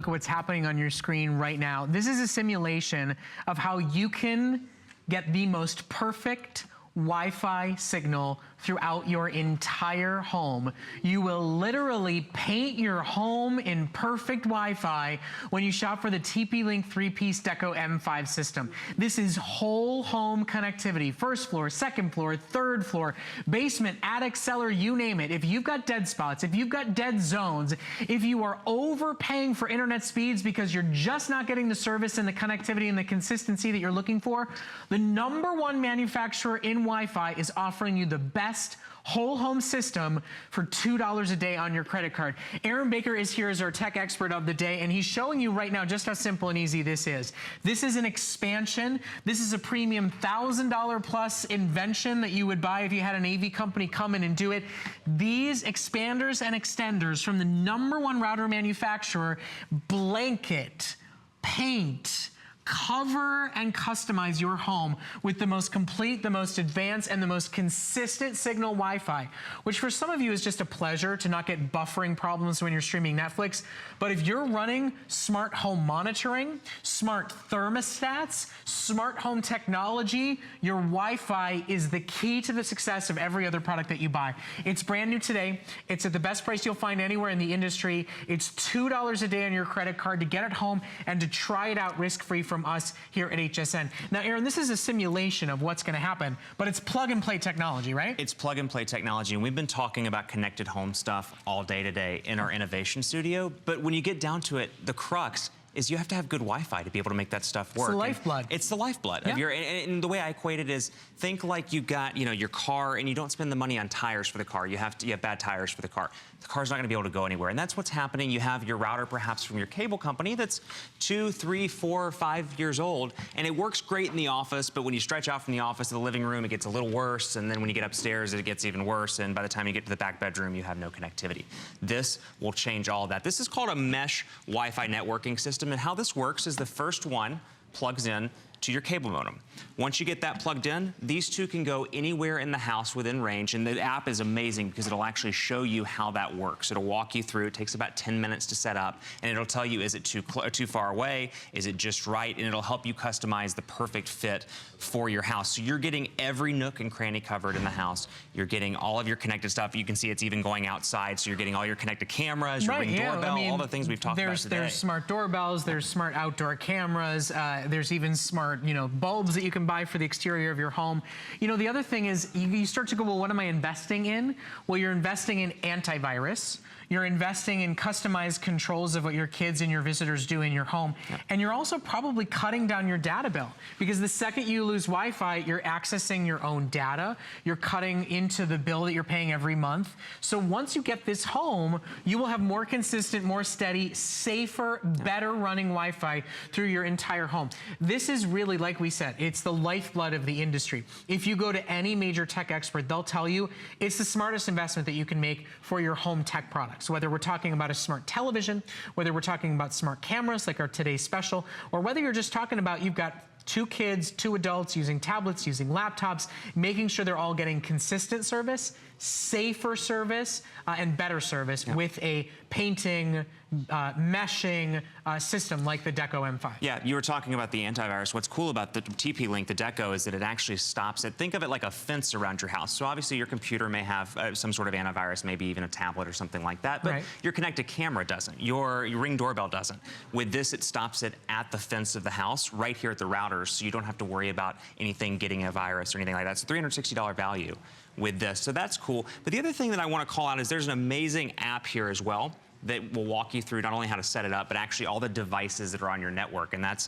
what's happening on your screen right now. This is a simulation of how you can get the most perfect Wi-Fi signal throughout your entire home. You will literally paint your home in perfect Wi-Fi when you shop for the TP-LINK 3piece Deco M5 system. This is whole home connectivity. First floor, second floor, third floor, basement, attic, cellar, you name it. If you've got dead spots, if you've got dead zones, if you are overpaying for internet speeds because you're just not getting the service and the connectivity and the consistency that you're looking for, the #1 manufacturer in Wi-Fi is offering you the best whole home system for $2 a day on your credit card. Aaron Baker is here as our tech expert of the day, and he's showing you right now just how simple and easy this is. This is an expansion. This is a premium $1,000 plus invention that you would buy if you had an AV company come in and do it. These expanders and extenders from the #1 router manufacturer blanket, paint, cover and customize your home with the most complete, the most advanced, and the most consistent signal Wi-Fi, which for some of you is just a pleasure to not get buffering problems when you're streaming Netflix. But if you're running smart home monitoring, smart thermostats, smart home technology, your Wi-Fi is the key to the success of every other product that you buy. It's brand new today. It's at the best price you'll find anywhere in the industry. It's $2 a day on your credit card to get it home and to try it out risk-free from us here at HSN. Now, Aaron, this is a simulation of what's going to happen, but it's plug-and-play technology, right? It's plug-and-play technology, and we've been talking about connected home stuff all day today in our innovation studio, but when you get down to it, the crux is you have to have good Wi-Fi to be able to make that stuff work. It's the lifeblood. It's the lifeblood of your, and the way I equate it is, think like you got, your car and you don't spend the money on tires for the car. You have bad tires for the car. The car's not gonna be able to go anywhere. And that's what's happening. You have your router perhaps from your cable company that's 2, 3, 4, 5 years old, and it works great in the office, but when you stretch out from the office to the living room, it gets a little worse, and then when you get upstairs, it gets even worse, and by the time you get to the back bedroom, you have no connectivity. This will change all of that. This is called a mesh Wi-Fi networking system, and how this works is the first one plugs in to your cable modem. Once you get that plugged in, these two can go anywhere in the house within range, and the app is amazing because it'll actually show you how that works. It'll walk you through. It takes about 10 minutes to set up, and it'll tell you, is it too far away? Is it just right? And it'll help you customize the perfect fit for your house. So you're getting every nook and cranny covered in the house. You're getting all of your connected stuff. You can see it's even going outside, so you're getting all your connected cameras, your Ring doorbell, all the things we've talked about today. There's smart doorbells, there's smart outdoor cameras, there's even smart, bulbs that you can buy for the exterior of your home. The other thing is you start to go, well, what am I investing in? Well, you're investing in antivirus. You're investing in customized controls of what your kids and your visitors do in your home. Yep. And you're also probably cutting down your data bill, because the second you lose Wi-Fi, you're accessing your own data. You're cutting into the bill that you're paying every month. So once you get this home, you will have more consistent, more steady, safer, better running Wi-Fi through your entire home. This is really, like we said, it's the lifeblood of the industry. If you go to any major tech expert, they'll tell you it's the smartest investment that you can make for your home tech products. So whether we're talking about a smart television, whether we're talking about smart cameras like our today's special, or whether you're just talking about you've got 2 kids, 2 adults using tablets, using laptops, making sure they're all getting consistent service, safer service, and better service with a painting, meshing system like the Deco M5. Yeah, you were talking about the antivirus. What's cool about the TP-LINK, the Deco, is that it actually stops it. Think of it like a fence around your house. So obviously your computer may have some sort of antivirus, maybe even a tablet or something like that, but your connected camera doesn't. Your Ring doorbell doesn't. With this, it stops it at the fence of the house, right here at the router, so you don't have to worry about anything getting a virus or anything like that. It's a $360 value with this, so that's cool. But the other thing that I want to call out is there's an amazing app here as well that will walk you through not only how to set it up, but actually all the devices that are on your network. And it's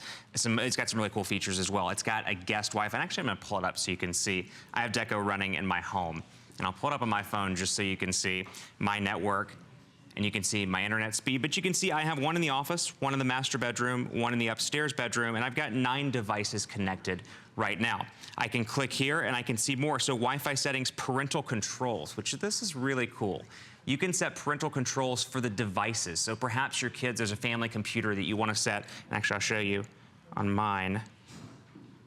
got some really cool features as well. It's got a guest Wi-Fi. And actually, I'm gonna pull it up so you can see. I have Deco running in my home. And I'll pull it up on my phone just so you can see my network. And you can see my internet speed, but you can see I have one in the office, one in the master bedroom, one in the upstairs bedroom, and I've got 9 devices connected right now. I can click here and I can see more. So Wi-Fi settings, parental controls, which this is really cool. You can set parental controls for the devices. So perhaps your kids, there's a family computer that you want to set, and actually I'll show you on mine.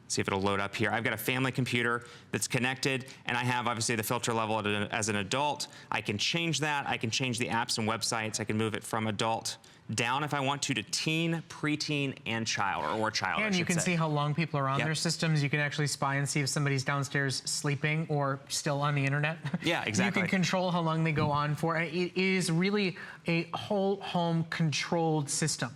See if it'll load up here. I've got a family computer that's connected, and I have obviously the filter level as an adult. I can change that. I can change the apps and websites. I can move it from adult down if I want to teen, preteen, and child, or child. And you can see how long people are on their systems. You can actually spy and see if somebody's downstairs sleeping or still on the internet. Yeah, exactly. You can control how long they go on for. It is really a whole home controlled system.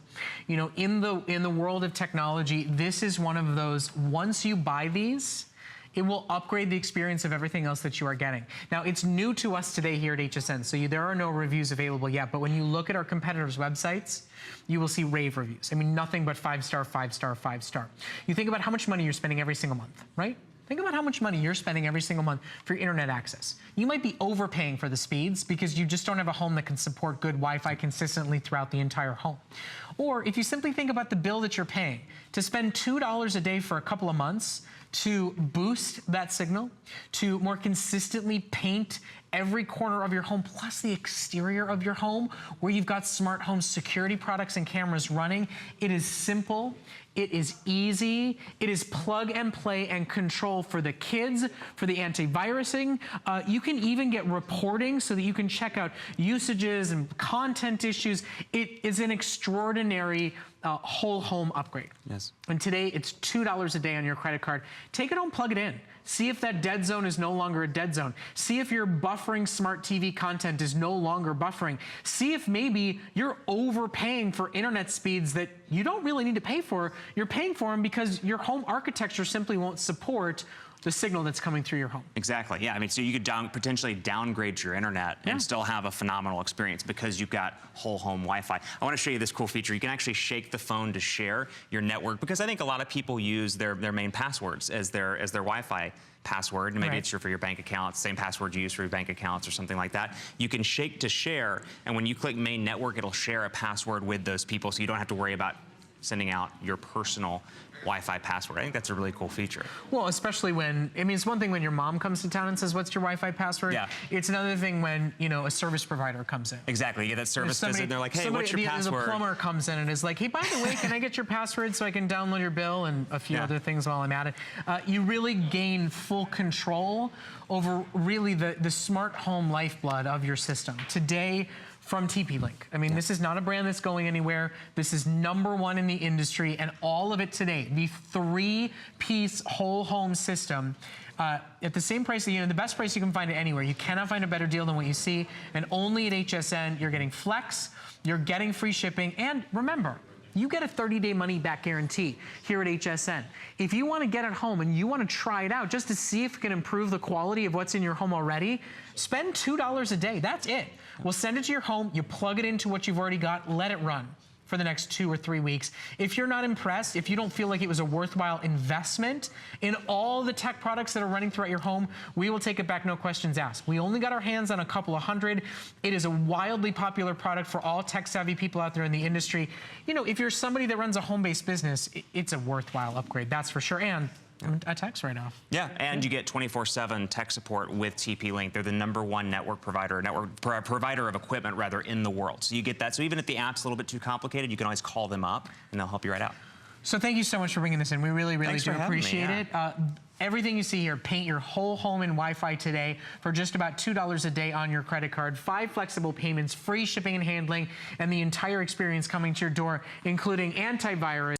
You know, in the world of technology, this is one of those, once you buy these, it will upgrade the experience of everything else that you are getting. Now, it's new to us today here at HSN, so there are no reviews available yet, but when you look at our competitors' websites, you will see rave reviews. I mean, nothing but 5-star, 5-star, 5-star. You think about how much money you're spending every single month, right? Think about how much money you're spending every single month for your internet access. You might be overpaying for the speeds because you just don't have a home that can support good Wi-Fi consistently throughout the entire home. Or if you simply think about the bill that you're paying, to spend $2 a day for a couple of months to boost that signal, to more consistently paint every corner of your home, plus the exterior of your home, where you've got smart home security products and cameras running. It is simple, it is easy, it is plug and play and control for the kids, for the antivirusing. You can even get reporting so that you can check out usages and content issues. It is an extraordinary whole home upgrade. Yes. And today it's $2 a day on your credit card. Take it home, plug it in. See if that dead zone is no longer a dead zone. See if your buffering smart TV content is no longer buffering. See if maybe you're overpaying for internet speeds that you don't really need to pay for. You're paying for them because your home architecture simply won't support the signal that's coming through your home. Exactly, yeah. I mean, so you could potentially downgrade your internet and still have a phenomenal experience because you've got whole home Wi-Fi. I want to show you this cool feature. You can actually shake the phone to share your network, because I think a lot of people use their main passwords as their Wi-Fi password, and maybe it's for your bank account, same password you use for your bank accounts or something like that. You can shake to share, and when you click main network, it'll share a password with those people, so you don't have to worry about sending out your personal Wi-Fi password. I think that's a really cool feature. Well, especially when, I mean, it's one thing when your mom comes to town and says, what's your Wi-Fi password? Yeah. It's another thing when, you know, a service provider comes in. Exactly, you get that service visit and they're like, hey, what's your password? The plumber comes in and is like, hey, by the way, can I get your password so I can download your bill and a few other things while I'm at it? You really gain full control over really the smart home lifeblood of your system. Today, from TP-LINK. I mean, this is not a brand that's going anywhere. This is #1 in the industry, and all of it today, the 3-piece whole home system, at the same price, you know, the best price you can find it anywhere. You cannot find a better deal than what you see, and only at HSN, you're getting flex, you're getting free shipping, and remember, you get a 30-day money-back guarantee here at HSN. If you want to get it home and you want to try it out just to see if it can improve the quality of what's in your home already, spend $2 a day. That's it. We'll send it to your home. You plug it into what you've already got. Let it run for the next 2 or 3 weeks. If you're not impressed, if you don't feel like it was a worthwhile investment in all the tech products that are running throughout your home, we will take it back, no questions asked. We only got our hands on a couple of hundred. It is a wildly popular product for all tech-savvy people out there in the industry. You know, if you're somebody that runs a home-based business, it's a worthwhile upgrade, that's for sure. And a tax write-off. Yeah, and you get 24/7 tech support with TP-LINK. They're the #1 network provider of equipment, rather, in the world. So you get that. So even if the app's a little bit too complicated, you can always call them up, and they'll help you right out. So thank you so much for bringing this in. We really, really do appreciate it. Everything you see here, paint your whole home in Wi-Fi today for just about $2 a day on your credit card. 5 flexible payments, free shipping and handling, and the entire experience coming to your door, including antivirus.